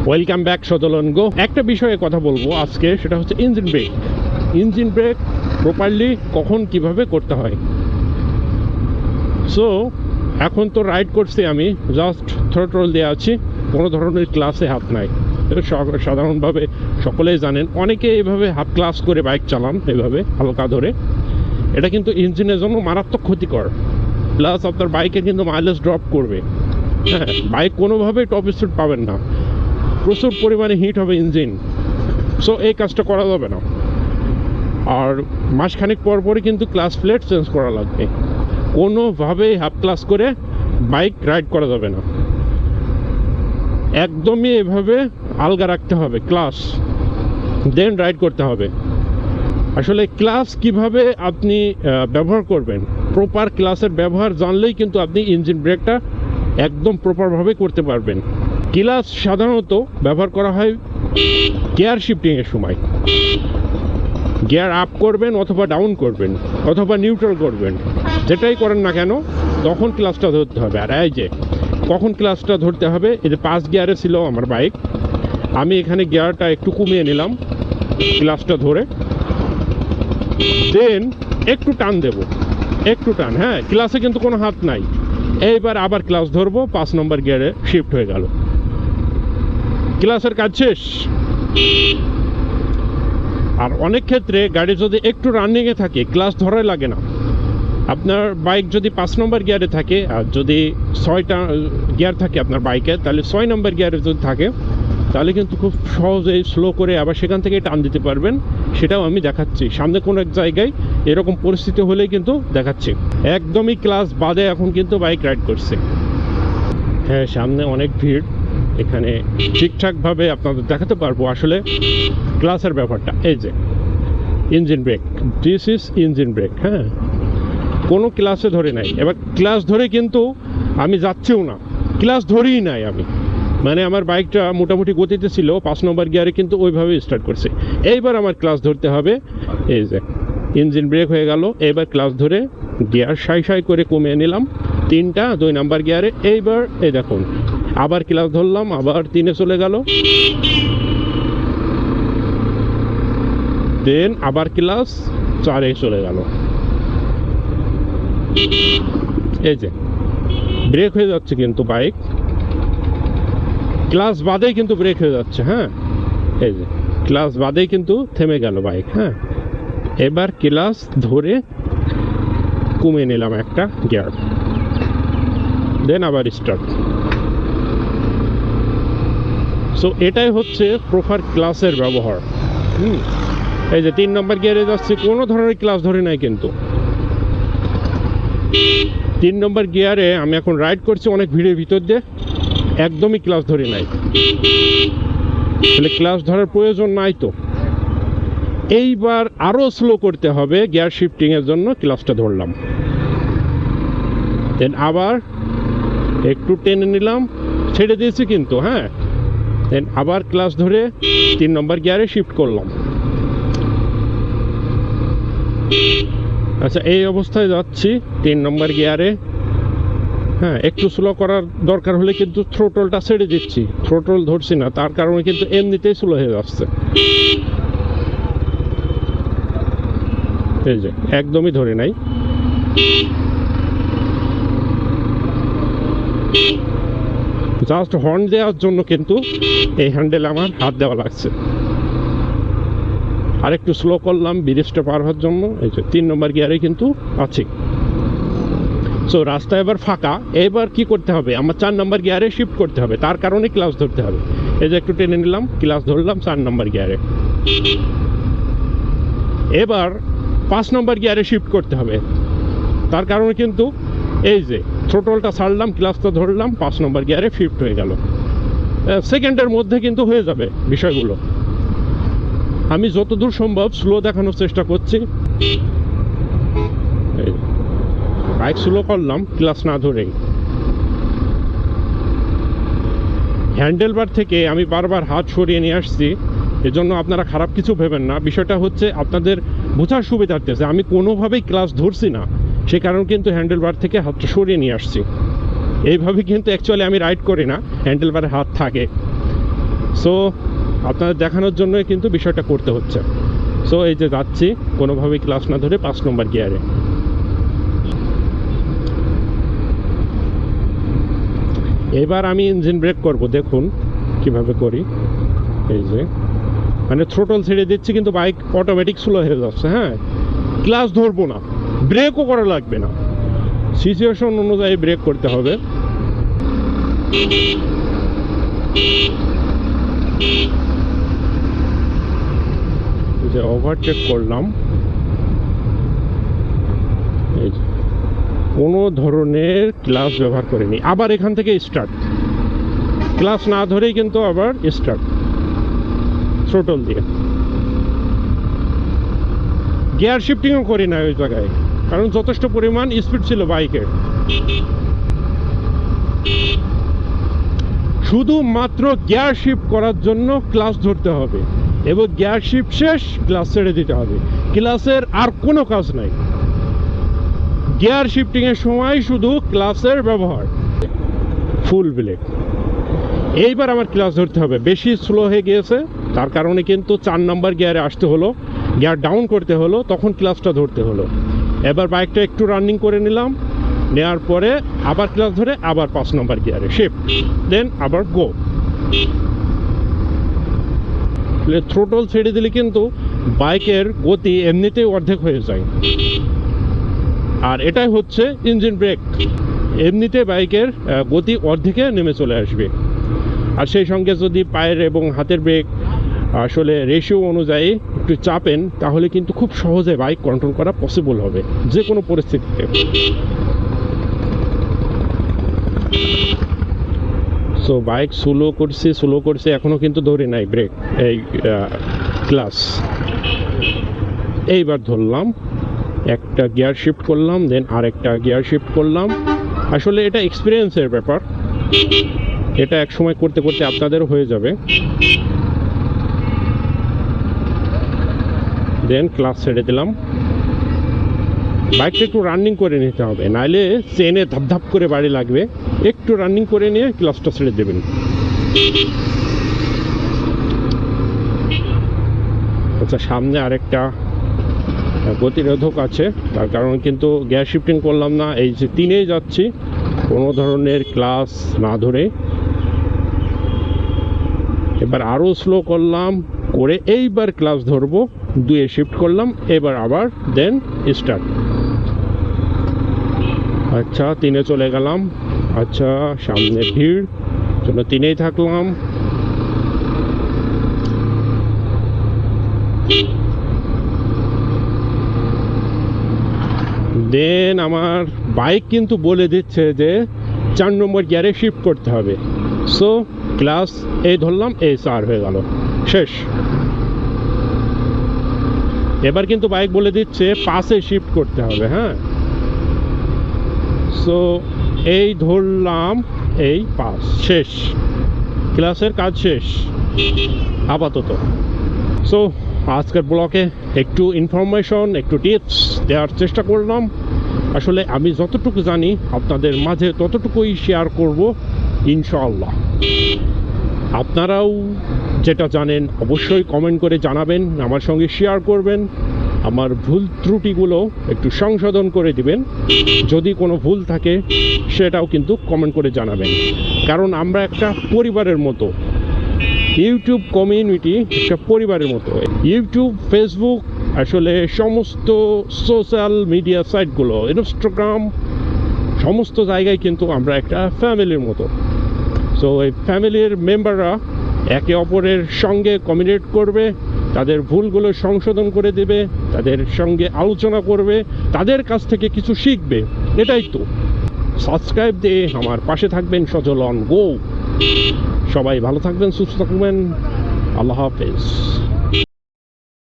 Welcome back সজল গো। একটা বিষয়ে কথা বলবো আজকে, সেটা হচ্ছে engine brake. Engine brake properly কখন কিভাবে করতে হয়। সো এখন তো রাইড করছি, আমি জাস্ট থ্রোটল দিয়ে আছি, কোনো ধরনের ক্লাসে হাত নাই। সাধারণভাবে সকলেই জানেন, অনেকে এইভাবে হাত ক্লাস করে বাইক চালান, এইভাবে হালকা ধরে। এটা কিন্তু ইঞ্জিনের জন্য মারাত্মক ক্ষতিকর, প্লাস আপনার বাইকে কিন্তু মাইলেজ ড্রপ করবে। হ্যাঁ, বাইক কোনোভাবেই টপ স্পিড পাবেন না, প্রচুর পরিমাণে হিট হবে ইঞ্জিন। সো এই কাজটা করা যাবে না। আর মাসখানেক পর পরই কিন্তু ক্লাস প্লেট চেঞ্জ করা লাগবে। কোনোভাবেই হাফ ক্লাস করে বাইক রাইড করা যাবে না, একদমই এভাবে আলগা রাখতে হবে ক্লাস, দেন রাইড করতে হবে। আসলে ক্লাস কিভাবে আপনি ব্যবহার করবেন, প্রপার ক্লাসের ব্যবহার জানলেই কিন্তু আপনি ইঞ্জিন ব্রেকটা একদম প্রপারভাবে করতে পারবেন। ক্লাস সাধারণত ব্যবহার করা হয় গিয়ার শিফটিংয়ের সময়। গিয়ার আপ করবেন অথবা ডাউন করবেন অথবা নিউট্রাল করবেন, যেটাই করেন না কেন তখন ক্লাসটা ধরতে হবে। আর এই যে কখন ক্লাসটা ধরতে হবে, এই যে 5 গিয়ারে ছিল আমার বাইক, আমি এখানে গিয়ারটা একটু কমিয়ে নিলাম ক্লাসটা ধরে, দেন একটু টান দেব, একটু টান। হ্যাঁ, ক্লাসে কিন্তু কোনো হাত নাই। এইবার আবার ক্লাস ধরবো, 5 নম্বর গিয়ারে শিফট হয়ে গেল, ক্লাসের কাজ শেষ। আর অনেক ক্ষেত্রে গাড়ি যদি একটু রানিংয়ে থাকে ক্লাস ধরাই লাগে না। আপনার বাইক যদি 5 নম্বর গিয়ারে থাকে, আর যদি 6টা গিয়ার থাকে আপনার বাইকে, তাহলে 6 নম্বর গিয়ারে যদি থাকে তাহলে কিন্তু খুব সহজেই স্লো করে আবার সেখান থেকে টান দিতে পারবেন। সেটাও আমি দেখাচ্ছি সামনে কোনো এক জায়গায়, এরকম পরিস্থিতি হলেই কিন্তু দেখাচ্ছি। একদমই ক্লাস বাদে এখন কিন্তু বাইক রাইড করছে। হ্যাঁ, সামনে অনেক ভিড়, এখানে ঠিকঠাকভাবে আপনাদের দেখাতে পারবো আসলে ক্লাসের ব্যাপারটা। এই যে engine brake, this is engine brake. হ্যাঁ, কোনো ক্লাসে ধরে নাই। এবার ক্লাস ধরে কিন্তু আমি যাচ্ছিও না, ক্লাস ধরেই নাই আমি, মানে আমার বাইকটা মোটামুটি গতিতে ছিল, 5 নম্বর গিয়ারে কিন্তু ওইভাবে স্টার্ট করছে। এইবার আমার ক্লাস ধরতে হবে। এই যে ইঞ্জিন ব্রেক হয়ে গেল, এইবার ক্লাস ধরে গিয়ার সাই করে কমিয়ে নিলাম 3টা 2 নম্বর গিয়ারে। এইবার এই দেখুন আবার ক্লাস ধরলাম, আবার 3-এ চলে গেল, দেন আবার ক্লাস 4-এ চলে গেল। এই যে ব্রেক হয়ে যাচ্ছে কিন্তু বাইক, ক্লাস বাদেই কিন্তু ব্রেক হয়ে যাচ্ছে। হ্যাঁ, এই যে ক্লাস বাদেই কিন্তু থেমে গেল বাইক। হ্যাঁ, এবার ক্লাস ধরে কমিয়ে নিলাম একটা গিয়ার, দেন আবার স্টার্ট। সো এটাই হচ্ছে প্রপার ক্লাসের ব্যবহার। এই যে 3 নম্বর গিয়ারে যাচ্ছে, কোনো ধরনের ক্লাস ধরে নাই কিন্তু। 3 নম্বর গিয়ারে আমি এখন রাইড করছি অনেক ভিড়ের ভিতর দিয়ে, একদমই ক্লাস ধরে নাই। তাহলে ক্লাস ধরার প্রয়োজন নাই তো। এইবার আরো স্লো করতে হবে গিয়ার শিফটিং এর জন্য, ক্লাসটা ধরলাম, দেন আবার একটু টেনে নিলাম, ছেড়ে দিয়েছি কিন্তু। হ্যাঁ, দেন আবার ক্লাস ধরে 3 নম্বর গিয়ারে শিফট করলাম। আচ্ছা, এই অবস্থায় যাচ্ছি 3 নম্বর গিয়ারে। হ্যাঁ, একটু স্লো করার দরকার হলে কিন্তু থ্রোটলটা ছেড়ে দিচ্ছি, থ্রোটল ধরছি না, তার কারণে কিন্তু এমনিতেই স্লো হয়ে যাচ্ছে। এই যে একদমই ধরে নাই। জাস্ট হর্ন দেওয়ার জন্য কিন্তু এই হ্যান্ডেল আমার হাত দেওয়া লাগছে। আর একটু স্লো করলাম ব্রিজটা পার হওয়ার জন্য। এই যে 3 নম্বর গিয়ারে কিন্তু আছি। সো রাস্তা এবার ফাঁকা, এবার কি করতে হবে, আমার 4 নম্বর গিয়ারে শিফট করতে হবে, তার কারণে ক্লাস ধরতে হবে। এই যে একটু টেনে নিলাম, ক্লাস ধরলাম 4 নম্বর গিয়ারে। এবার 5 নম্বর গিয়ারে শিফট করতে হবে, তার কারণে কিন্তু এই যে থ্রোটলটা ছাড়লাম, ক্লাসটা ধরলাম, 5 নম্বর গিয়ারে শিফট হয়ে গেল। সেকেন্ডের মধ্যে কিন্তু হয়ে যাবে বিষয়গুলো। আমি যতদূর সম্ভব স্লো দেখানোর চেষ্টা করছি। বাইক স্লো করলাম ক্লাস না ধরেই। হ্যান্ডেল বার থেকে আমি বারবার হাত সরিয়ে নিয়ে আসছি, এজন্য আপনারা খারাপ কিছু ভেবেন না। বিষয়টা হচ্ছে আপনাদের বোঝার সুবিধার্থে, আমি কোনোভাবেই ক্লাস ধরছি না, সে কারণে কিন্তু হ্যান্ডেল বার থেকে হাতটা সরিয়ে নিয়ে আসছি। এইভাবে কিন্তু অ্যাকচুয়ালি আমি রাইড করি না, হ্যান্ডেল বারে হাত থাকে। সো আপনাদের দেখানোর জন্য কিন্তু বিষয়টা করতে হচ্ছে। সো এই যে যাচ্ছি কোনোভাবেই ক্লাস না ধরে 5 নম্বর গিয়ারে। এবার আমি ইঞ্জিন ব্রেক করব, দেখুন কিভাবে করি। এই যে মানে থ্রোটল ছেড়ে দিচ্ছি কিন্তু বাইক অটোমেটিক স্লো হয়ে যাচ্ছে। হ্যাঁ, ক্লাস ধরবো না, ব্রেকও করা লাগবে না, সিচুয়েশন অনুযায়ী ব্রেক করতে হবে। যে ওভারটেক করলাম, কোনো ধরনের ক্লাস ব্যবহার করিনি। আবার এখান থেকে স্টার্ট, ক্লাস না ধরেই কিন্তু আবার স্টার্ট থ্রোটল দিয়ে। গিয়ার শিফটিংও করি না ওই জায়গায়, কারণ যথেষ্ট পরিমাণ স্পিড ছিল বাইকের। শুধুমাত্র গিয়ার শিফট করার জন্য ক্লাস ধরতে হবে এবং গিয়ার শিফট শেষ ক্লাস ছেড়ে দিতে হবে। ক্লাসের আর কোনো কাজ নাই, গিয়ার শিফটিংয়ের সময় শুধু ক্লাসের ব্যবহার। ফুল ব্রেক। এইবার আমার ক্লাস ধরতে হবে, বেশি স্লো হয়ে গিয়েছে তার কারণে কিন্তু 4 নম্বর গিয়ারে আসতে হলো, গিয়ার ডাউন করতে হলো, তখন ক্লাসটা ধরতে হলো। এবার বাইকটা একটু রানিং করে নিলাম, নেওয়ার পরে আবার ক্লাস ধরে আবার 5 নম্বর গিয়ারে শিফট, দেন আবার গো। থ্রোটল ছেড়ে দিলে কিন্তু বাইকের গতি এমনিতেই অর্ধেক হয়ে যায়, আর এটাই হচ্ছে ইঞ্জিন ব্রেক। এমনিতে বাইকের গতি অর্ধেকে নেমে চলে আসবে। আর সেই সঙ্গে যদি পায়ের এবং হাতের ব্রেক আসলে রেশিও অনুযায়ী একটু চাপেন, তাহলে কিন্তু খুব সহজে বাইক কন্ট্রোল করা পসিবল হবে যে কোনো পরিস্থিতিতে। সো বাইক স্লো করছি, এখনও কিন্তু ধরে নাই ব্রেক, এই ক্লাস। এইবার ধরলাম, একটা গিয়ার শিফট করলাম, দেন আরেকটা গিয়ার শিফট করলাম। আসলে এটা এক্সপিরিয়েন্সের ব্যাপার, এটা এক সময় করতে করতে আপনাদেরও হয়ে যাবে। দেন ক্লাস ছেড়ে দিলাম। বাইকটা একটু রানিং করে নিতে হবে, নাইলে চেনে ধাপ করে বাড়ি লাগবে। একটু রানিং করে নিয়ে ক্লাসটা ছেড়ে দেবেন। আচ্ছা, সামনে আরেকটা গতিরোধক আছে, তার কারণ কিন্তু গিয়ার শিফটিং করলাম না, এই যে 3-এ যাচ্ছি কোনো ধরনের ক্লাস না ধরে। এবার আরও স্লো করলাম করে এইবার ক্লাস ধরবো, 2-এ শিফট করলাম, এবার আবার দেন স্টার্ট। আচ্ছা, 3-এ চলে গেলাম। আচ্ছা, সামনে ভিড়, জন্য 3-এই থাকলাম। দেন আমার বাইক কিন্তু বলে দিচ্ছে যে 4 নম্বর গিয়ারে শিফট করতে হবে। সো ক্লাস এই ধরলাম, এই 4 হয়ে গেল, শেষ। এবার কিন্তু বাইক বলে দিচ্ছে 5-এ শিফট করতে হবে। হ্যাঁ, সো এই ধরলাম, এই 5, শেষ, ক্লাসের কাজ শেষ আপাতত। সো আজকের ব্লগে একটু ইনফরমেশন, একটু টিপস দেওয়ার চেষ্টা করলাম। আসলে আমি যতটুকু জানি আপনাদের মাঝে ততটুকুই শেয়ার করব ইনশাআল্লাহ। আপনারাও যেটা জানেন অবশ্যই কমেন্ট করে জানাবেন, আমার সঙ্গে শেয়ার করবেন। আমার ভুল ত্রুটিগুলো একটু সংশোধন করে দিবেন, যদি কোনো ভুল থাকে সেটাও কিন্তু কমেন্ট করে জানাবেন। কারণ আমরা একটা পরিবারের মতো, ইউটিউব কমিউনিটি একটা পরিবারের মতো। ইউটিউব, ফেসবুক, আসলে সমস্ত সোশ্যাল মিডিয়া সাইটগুলো, ইনস্টাগ্রাম, সমস্ত জায়গায় কিন্তু আমরা একটা ফ্যামিলির মতো। সো এই ফ্যামিলির মেম্বাররা একে অপরের সঙ্গে কমিউনিকেট করবে, তাদের ভুলগুলো সংশোধন করে দেবে, তাদের সঙ্গে আলোচনা করবে, তাদের কাছ থেকে কিছু শিখবে। এটাই তো। সাবস্ক্রাইব দিয়ে আমার পাশে থাকবেন। সজল অন গো। সবাই ভালো থাকবেন, সুস্থ থাকবেন। আল্লাহ হাফেজ।